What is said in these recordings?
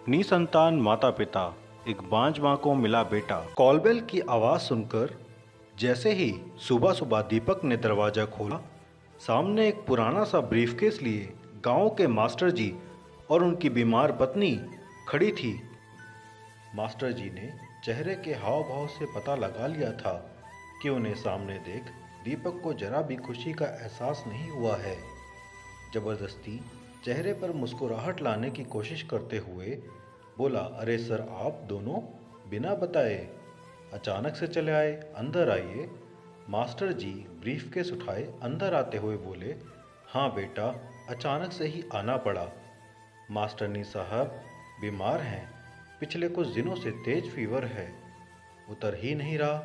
निसंतान माता पिता, एक बांझ माँ को मिला बेटा। कॉलबेल की आवाज़ सुनकर जैसे ही सुबह सुबह दीपक ने दरवाज़ा खोला, सामने एक पुराना सा ब्रीफकेस लिए गांव के मास्टर जी और उनकी बीमार पत्नी खड़ी थी। मास्टर जी ने चेहरे के हाव भाव से पता लगा लिया था कि उन्हें सामने देख दीपक को जरा भी खुशी का एहसास नहीं हुआ है। जबरदस्ती चेहरे पर मुस्कुराहट लाने की कोशिश करते हुए बोला, अरे सर, आप दोनों बिना बताए अचानक से चले आए, अंदर आइए। मास्टर जी ब्रीफकेस उठाए अंदर आते हुए बोले, हाँ बेटा, अचानक से ही आना पड़ा। मास्टरनी साहब बीमार हैं, पिछले कुछ दिनों से तेज फीवर है, उतर ही नहीं रहा,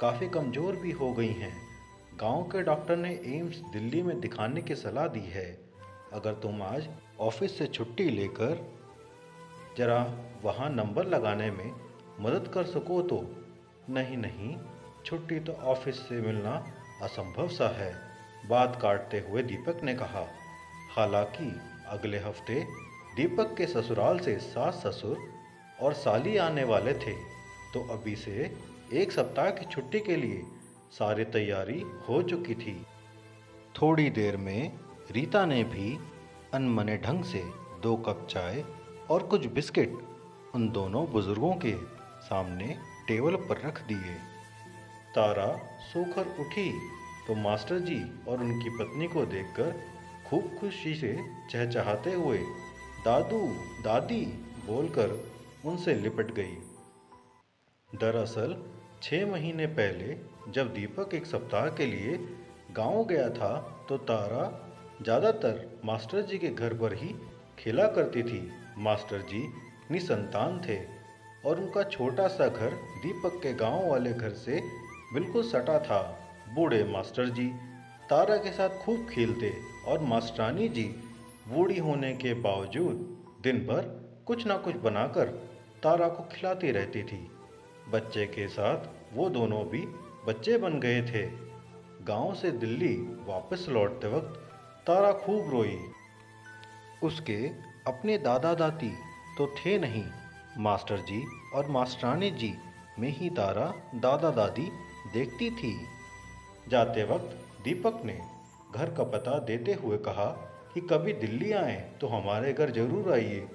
काफ़ी कमज़ोर भी हो गई हैं। गांव के डॉक्टर ने एम्स दिल्ली में दिखाने की सलाह दी है। अगर तुम आज ऑफिस से छुट्टी लेकर जरा वहाँ नंबर लगाने में मदद कर सको तो। नहीं नहीं, छुट्टी तो ऑफिस से मिलना असंभव सा है, बात काटते हुए दीपक ने कहा। हालांकि अगले हफ्ते दीपक के ससुराल से सास ससुर और साली आने वाले थे, तो अभी से एक सप्ताह की छुट्टी के लिए सारी तैयारी हो चुकी थी। थोड़ी देर में रीता ने भी अनमने ढंग से 2 कप चाय और कुछ बिस्किट उन दोनों बुजुर्गों के सामने टेबल पर रख दिए। तारा सोकर उठी तो मास्टर जी और उनकी पत्नी को देखकर खूब खुशी से चहचहाते हुए दादू दादी बोलकर उनसे लिपट गई। दरअसल 6 महीने पहले जब दीपक एक सप्ताह के लिए गांव गया था, तो तारा ज़्यादातर मास्टर जी के घर पर ही खेला करती थी। मास्टर जी निसंतान थे और उनका छोटा सा घर दीपक के गांव वाले घर से बिल्कुल सटा था। बूढ़े मास्टर जी तारा के साथ खूब खेलते और मास्टरानी जी बूढ़ी होने के बावजूद दिन भर कुछ ना कुछ बनाकर तारा को खिलाती रहती थी। बच्चे के साथ वो दोनों भी बच्चे बन गए थे। गांव से दिल्ली वापस लौटते वक्त तारा खूब रोई। उसके अपने दादा दादी तो थे नहीं, मास्टर जी और मास्टरानी जी में ही तारा दादा दादी देखती थी। जाते वक्त दीपक ने घर का पता देते हुए कहा कि कभी दिल्ली आएं तो हमारे घर जरूर आइए,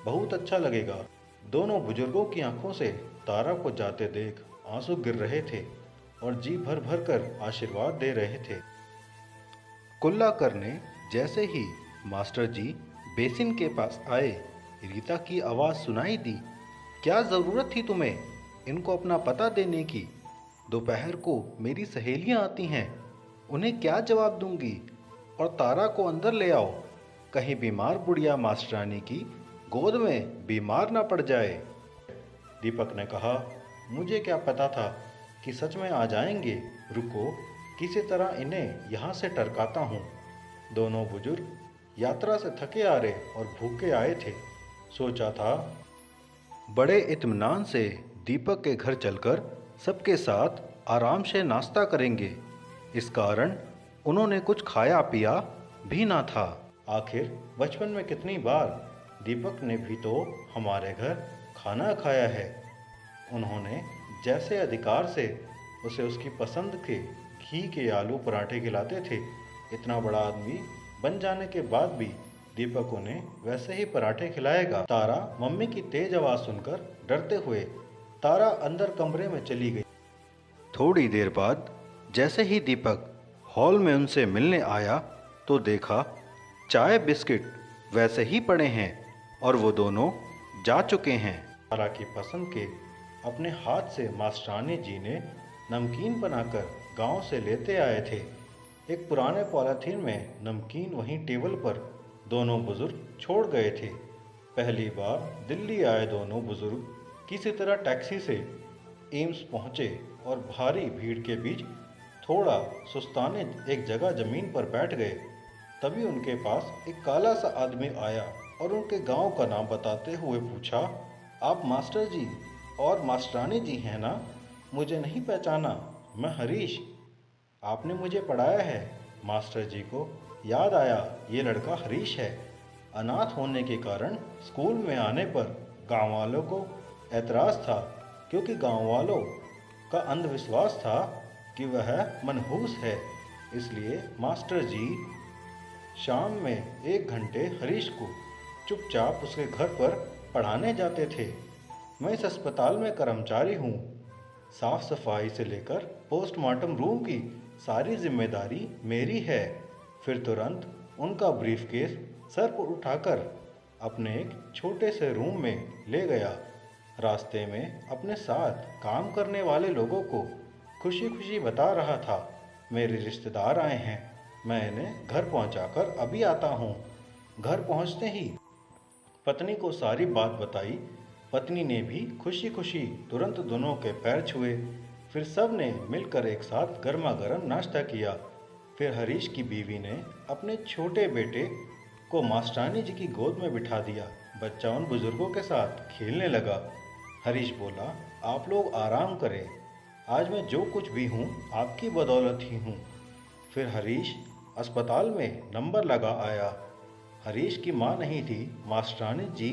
बहुत अच्छा लगेगा। दोनों बुजुर्गों की आंखों से तारा को जाते देख आंसू गिर रहे थे और जी भर भर कर आशीर्वाद दे रहे थे। कुल्ला करने जैसे ही मास्टर जी बेसिन के पास आए, रीता की आवाज़ सुनाई दी, क्या ज़रूरत थी तुम्हें इनको अपना पता देने की? दोपहर को मेरी सहेलियां आती हैं, उन्हें क्या जवाब दूंगी? और तारा को अंदर ले आओ, कहीं बीमार बुढ़िया मास्टरानी की गोद में बीमार ना पड़ जाए। दीपक ने कहा, मुझे क्या पता था कि सच में आ जाएंगे, रुको किसी तरह इन्हें यहाँ से टरकाता हूँ। दोनों बुजुर्ग यात्रा से थके हारे और भूखे आए थे। सोचा था बड़े इत्मीनान से दीपक के घर चलकर सबके साथ आराम से नाश्ता करेंगे, इस कारण उन्होंने कुछ खाया पिया भी ना था। आखिर बचपन में कितनी बार दीपक ने भी तो हमारे घर खाना खाया है। उन्होंने जैसे अधिकार से उसे उसकी पसंद के घी के आलू पराठे खिलाते थे। इतना बड़ा आदमी बन जाने के बाद भी दीपक उन्हें वैसे ही पराठे खिलाएगा। तारा मम्मी की तेज आवाज़ सुनकर डरते हुए तारा अंदर कमरे में चली गई। थोड़ी देर बाद जैसे ही दीपक हॉल में उनसे मिलने आया तो देखा चाय बिस्किट वैसे ही पड़े हैं और वो दोनों जा चुके हैं। तारा की पसंद के अपने हाथ से मास्टरानी जी ने नमकीन बनाकर गांव से लेते आए थे। एक पुराने पॉलीथीन में नमकीन वहीं टेबल पर दोनों बुजुर्ग छोड़ गए थे। पहली बार दिल्ली आए दोनों बुजुर्ग किसी तरह टैक्सी से एम्स पहुंचे और भारी भीड़ के बीच थोड़ा सुस्ताने एक जगह जमीन पर बैठ गए। तभी उनके पास एक काला सा आदमी आया और उनके गांव का नाम बताते हुए पूछा, आप मास्टर जी और मास्टरानी जी हैं ना? मुझे नहीं पहचाना, मैं हरीश, आपने मुझे पढ़ाया है। मास्टर जी को याद आया, ये लड़का हरीश है। अनाथ होने के कारण स्कूल में आने पर गांव वालों को ऐतराज़ था, क्योंकि गांव वालों का अंधविश्वास था कि वह मनहूस है। इसलिए मास्टर जी शाम में 1 घंटे हरीश को चुपचाप उसके घर पर पढ़ाने जाते थे। मैं इस अस्पताल में कर्मचारी हूँ। साफ सफाई से लेकर पोस्टमार्टम रूम की सारी जिम्मेदारी मेरी है। फिर तुरंत उनका ब्रीफकेस सर पर उठाकर अपने एक छोटे से रूम में ले गया। रास्ते में अपने साथ काम करने वाले लोगों को खुशी खुशी बता रहा था, मेरे रिश्तेदार आए हैं, मैं इन्हें घर पहुंचाकर अभी आता हूं। घर पहुंचते ही पत्नी को सारी बात बताई। पत्नी ने भी खुशी खुशी तुरंत दोनों के पैर छुए। फिर सब ने मिलकर एक साथ गर्मा गर्म नाश्ता किया। फिर हरीश की बीवी ने अपने छोटे बेटे को मास्टरानी जी की गोद में बिठा दिया। बच्चा उन बुजुर्गों के साथ खेलने लगा। हरीश बोला, आप लोग आराम करें, आज मैं जो कुछ भी हूँ आपकी बदौलत ही हूँ। फिर हरीश अस्पताल में नंबर लगा आया। हरीश की माँ नहीं थी। मास्टरानी जी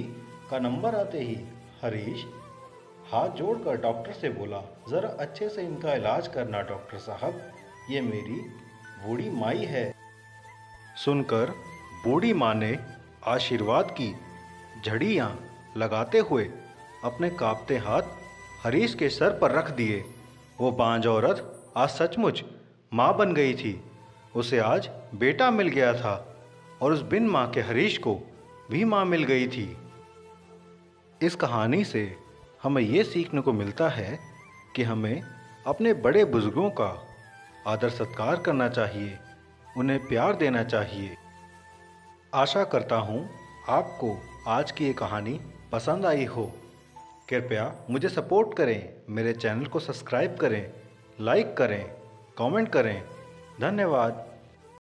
का नंबर आते ही हरीश हाथ जोड़कर डॉक्टर से बोला, ज़रा अच्छे से इनका इलाज करना डॉक्टर साहब, ये मेरी बूढ़ी माई है। सुनकर बूढ़ी माँ ने आशीर्वाद की झड़ियाँ लगाते हुए अपने कांपते हाथ हरीश के सर पर रख दिए। वो बांझ औरत आज सचमुच माँ बन गई थी। उसे आज बेटा मिल गया था और उस बिन माँ के हरीश को भी माँ मिल गई थी। इस कहानी से हमें ये सीखने को मिलता है कि हमें अपने बड़े बुजुर्गों का आदर सत्कार करना चाहिए, उन्हें प्यार देना चाहिए। आशा करता हूँ आपको आज की ये कहानी पसंद आई हो। कृपया मुझे सपोर्ट करें, मेरे चैनल को सब्सक्राइब करें, लाइक करें, कमेंट करें। धन्यवाद।